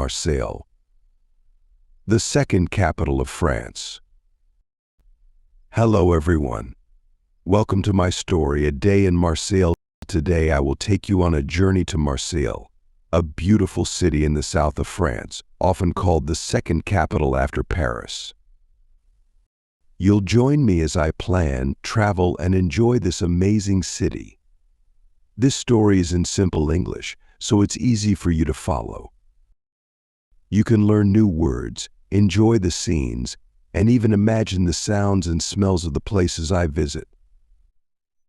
Marseille, the second capital of France. Hello everyone. Welcome to my story, A Day in Marseille. Today I will take you on a journey to Marseille, a beautiful city in the south of France, often called the second capital after Paris. You'll join me as I plan, travel, and enjoy this amazing city. This story is in simple English, so it's easy for you to follow. You can learn new words, enjoy the scenes, and even imagine the sounds and smells of the places I visit.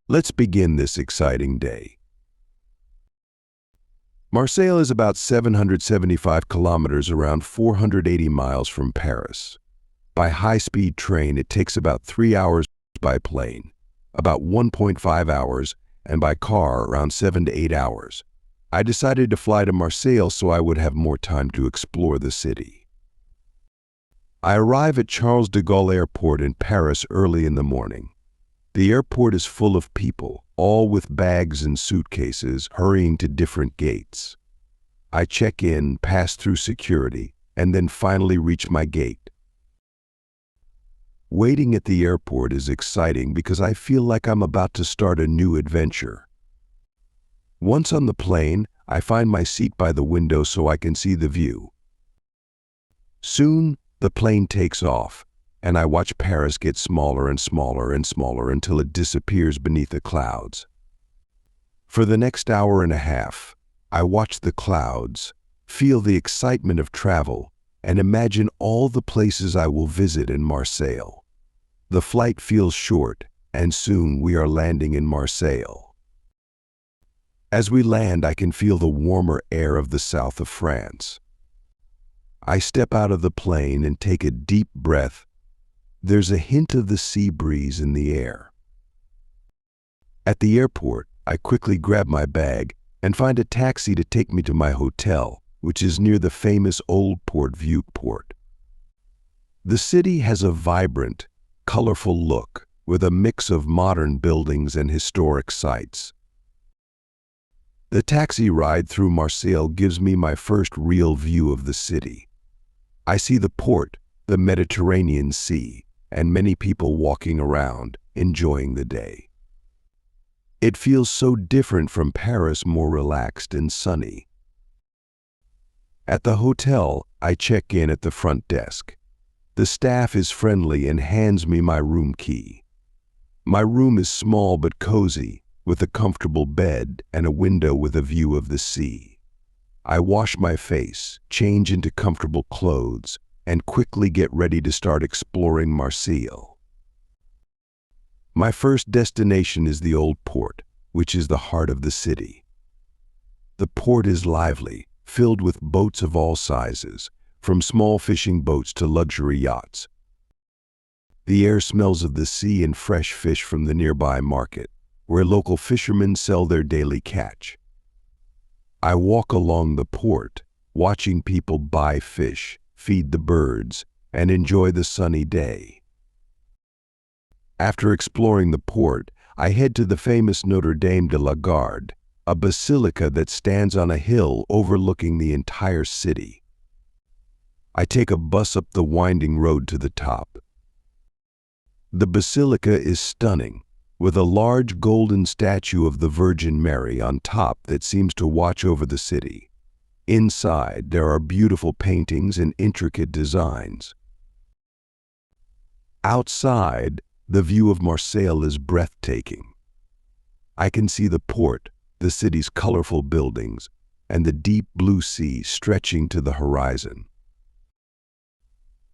Let's begin this exciting day. Marseille is about 775 kilometers, around 480 miles from Paris. By high-speed train, it takes about 3 hours, by plane, about 1.5 hours, and by car, around 7 to 8 hours. I decided to fly to Marseille so I would have more time to explore the city. I arrive at Charles de Gaulle Airport in Paris early in the morning. The airport is full of people, all with bags and suitcases, hurrying to different gates. I check in, pass through security, and then finally reach my gate. Waiting at the airport is exciting because I feel like I'm about to start a new adventure. Once on the plane, I find my seat by the window so I can see the view. Soon, the plane takes off, and I watch Paris get smaller and smaller and smaller until it disappears beneath the clouds. For the next hour and a half, I watch the clouds, feel the excitement of travel, and imagine all the places I will visit in Marseille. The flight feels short, and soon we are landing in Marseille. As we land, I can feel the warmer air of the south of France. I step out of the plane and take a deep breath. There's a hint of the sea breeze in the air. At the airport, I quickly grab my bag and find a taxi to take me to my hotel, which is near the famous Old Port View port. The city has a vibrant, colorful look with a mix of modern buildings and historic sites. The taxi ride through Marseille gives me my first real view of the city. I see the port, the Mediterranean Sea, and many people walking around, enjoying the day. It feels so different from Paris, more relaxed and sunny. At the hotel, I check in at the front desk. The staff is friendly and hands me my room key. My room is small but cozy, with a comfortable bed and a window with a view of the sea. I wash my face, change into comfortable clothes, and quickly get ready to start exploring Marseille. My first destination is the Old Port, which is the heart of the city. The port is lively, filled with boats of all sizes, from small fishing boats to luxury yachts. The air smells of the sea and fresh fish from the nearby market, where local fishermen sell their daily catch. I walk along the port, watching people buy fish, feed the birds, and enjoy the sunny day. After exploring the port, I head to the famous Notre-Dame de la Garde, a basilica that stands on a hill overlooking the entire city. I take a bus up the winding road to the top. The basilica is stunning, with a large golden statue of the Virgin Mary on top that seems to watch over the city. Inside, there are beautiful paintings and intricate designs. Outside, the view of Marseille is breathtaking. I can see the port, the city's colorful buildings, and the deep blue sea stretching to the horizon.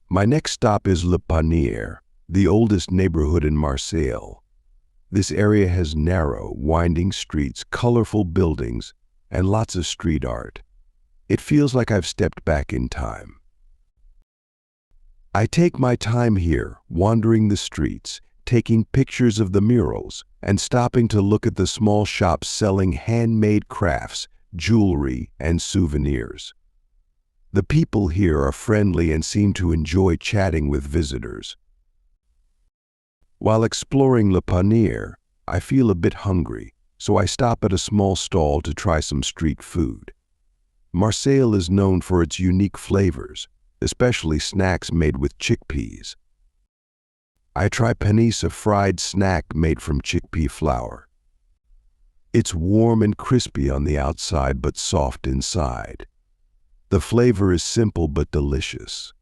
My next stop is Le Panier, the oldest neighborhood in Marseille. This area has narrow, winding streets, colorful buildings, and lots of street art. It feels like I've stepped back in time. I take my time here, wandering the streets, taking pictures of the murals, and stopping to look at the small shops selling handmade crafts, jewelry, and souvenirs. The people here are friendly and seem to enjoy chatting with visitors. While exploring Le Panier, I feel a bit hungry, so I stop at a small stall to try some street food. Marseille is known for its unique flavors, especially snacks made with chickpeas. I try panis, a fried snack made from chickpea flour. It's warm and crispy on the outside but soft inside. The flavor is simple but delicious.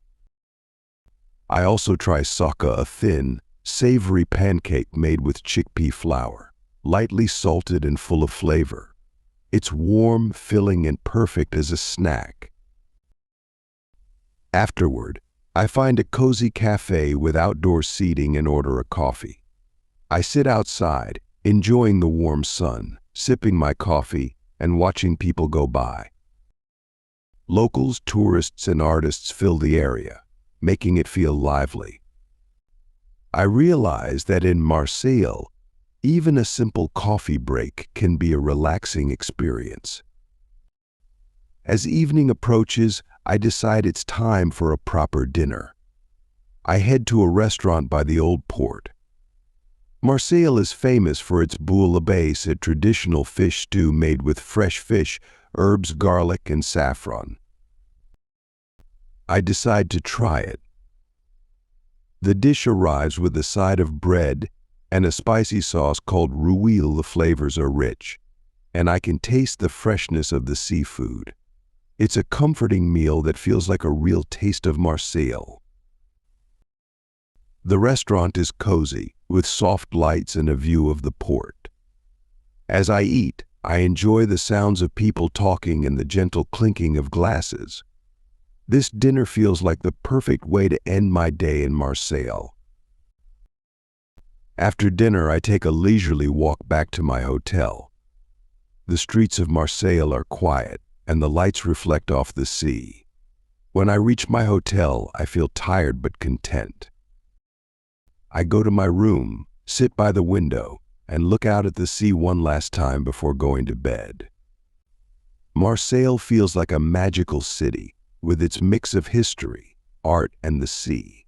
I also try saka, a thin, savory pancake made with chickpea flour, lightly salted and full of flavor. It's warm, filling, and perfect as a snack. Afterward, I find a cozy cafe with outdoor seating and order a coffee. I sit outside, enjoying the warm sun, sipping my coffee, and watching people go by. Locals, tourists, and artists fill the area, making it feel lively. I realize that in Marseille, even a simple coffee break can be a relaxing experience. As evening approaches, I decide it's time for a proper dinner. I head to a restaurant by the old port. Marseille is famous for its bouillabaisse, a traditional fish stew made with fresh fish, herbs, garlic, and saffron. I decide to try it. The dish arrives with a side of bread and a spicy sauce called rouille. The flavors are rich, and I can taste the freshness of the seafood. It's a comforting meal that feels like a real taste of Marseille. The restaurant is cozy, with soft lights and a view of the port. As I eat, I enjoy the sounds of people talking and the gentle clinking of glasses. This dinner feels like the perfect way to end my day in Marseille. After dinner, I take a leisurely walk back to my hotel. The streets of Marseille are quiet, and the lights reflect off the sea. When I reach my hotel, I feel tired but content. I go to my room, sit by the window, and look out at the sea one last time before going to bed. Marseille feels like a magical city, with its mix of history, art, and the sea.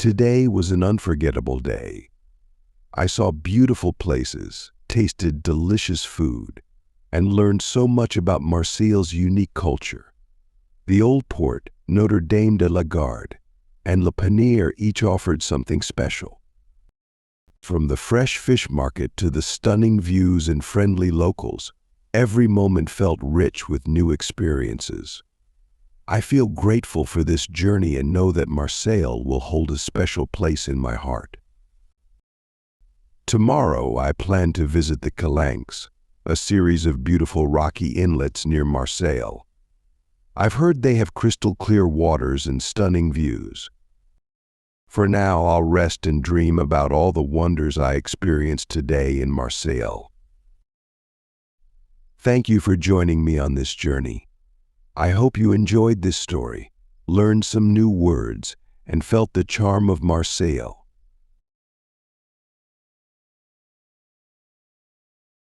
Today was an unforgettable day. I saw beautiful places, tasted delicious food, and learned so much about Marseille's unique culture. The old port, Notre-Dame de la Garde, and Le Panier each offered something special. From the fresh fish market to the stunning views and friendly locals, every moment felt rich with new experiences. I feel grateful for this journey and know that Marseille will hold a special place in my heart. Tomorrow, I plan to visit the Calanques, a series of beautiful rocky inlets near Marseille. I've heard they have crystal clear waters and stunning views. For now, I'll rest and dream about all the wonders I experienced today in Marseille. Thank you for joining me on this journey. I hope you enjoyed this story, learned some new words, and felt the charm of Marseille.